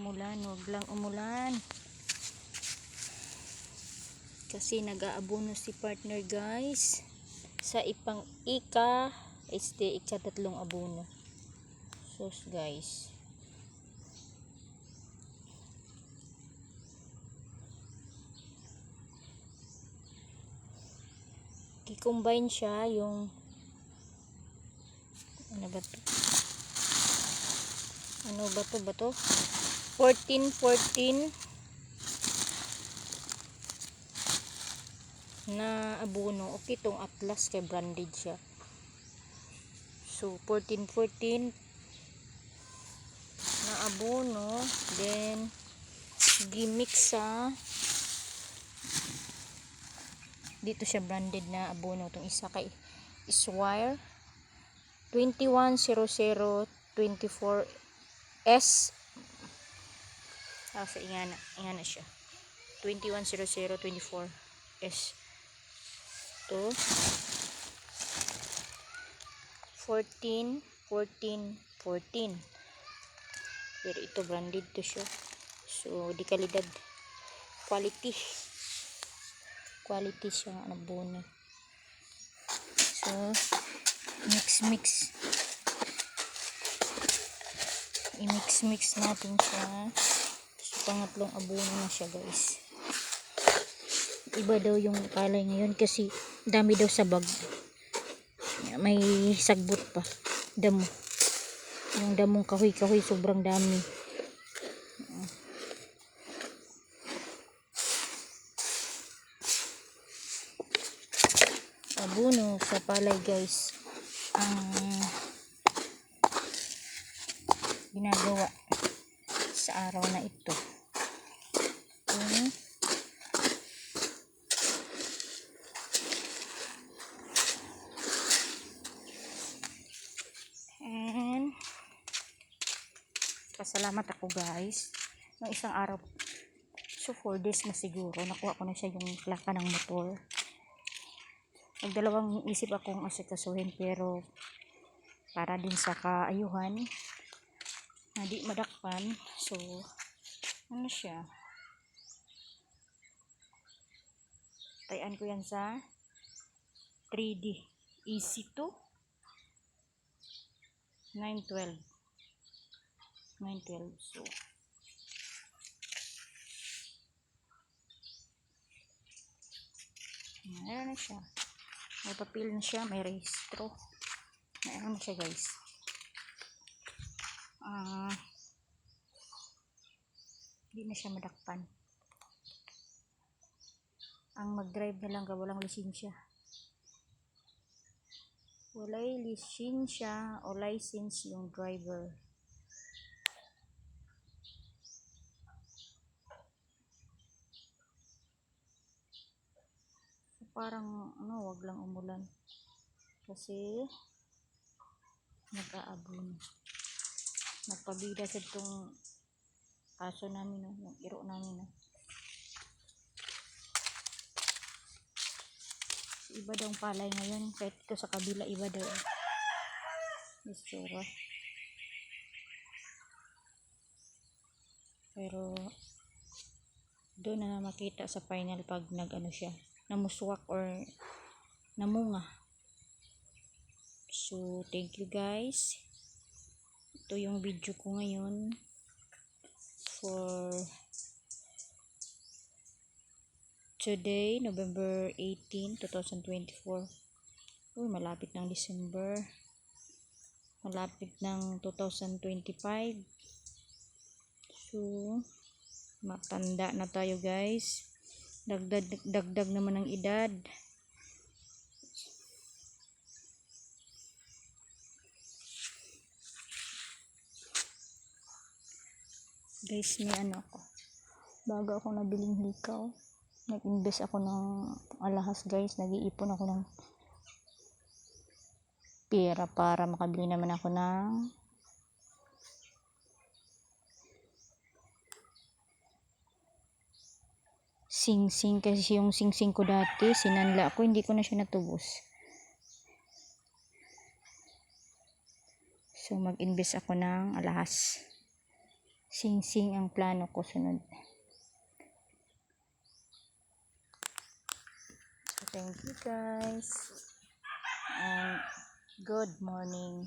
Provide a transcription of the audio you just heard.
umulan, wag lang umulan. Kasi nag-aabono si partner guys. Sa ika-tatlong abono. Sus guys. I-combine siya yung ano ba to? Ano ba to? 14 na abono. Okay, tong Atlas kay branded siya. So 14 na abono, then gimix sa dito siya branded na abono. Tong isa kay Swire 210024S. Sa ingana siya 210024S to 14. Pero ito branded to siya, so di kalidad, quality siya ang abono. So i-mix natin siya. So pangatlong abono na siya guys. Iba daw yung palay ngayon kasi dami daw sa bag, may sagbot pa, damo, yung damong kahoy sobrang dami. Abono sa palay guys ang ginagawa sa araw na ito. And pasalamat ako guys ng isang araw, so 4 days na siguro nakuha ko na siya yung plaka ng motor. Nagdalawang isip akong asikasuhin pero para din sa kaayuhan na di madakpan, so ano siya, tayan ko yan sa 3D EC2 912. So meron na siya, may papel na siya, may rehistro, meron na siya guys. Hindi na siya madakpan. Ang mag-drive na lang ka, walang lisensya. Walay lisensya o license yung driver. So, parang wag lang umulan kasi nag-aabono. Nagpabida sa itong kaso namin, yung iro namin. Iba daw ang palay ngayon, kahit ito sa kabila iba daw. Pero doon na makita sa final pag nag-ano siya, namuswak or namunga. So thank you guys. Ito yung video ko ngayon for today, November 18, 2024. Malapit ng December. Malapit ng 2025. So, matanda na tayo guys. Dagdag naman ng edad. Guys, may ako. Bago ako nabiling hikaw, nag-invest ako ng alahas guys. Nag-iipon ako ng pera para makabili naman ako ng sing-sing, kasi yung sing-sing ko dati sinanla ako, hindi ko na siya natubos. So mag-invest ako ng alahas. Sing-sing ang plano ko sunod. So, thank you guys. And good morning.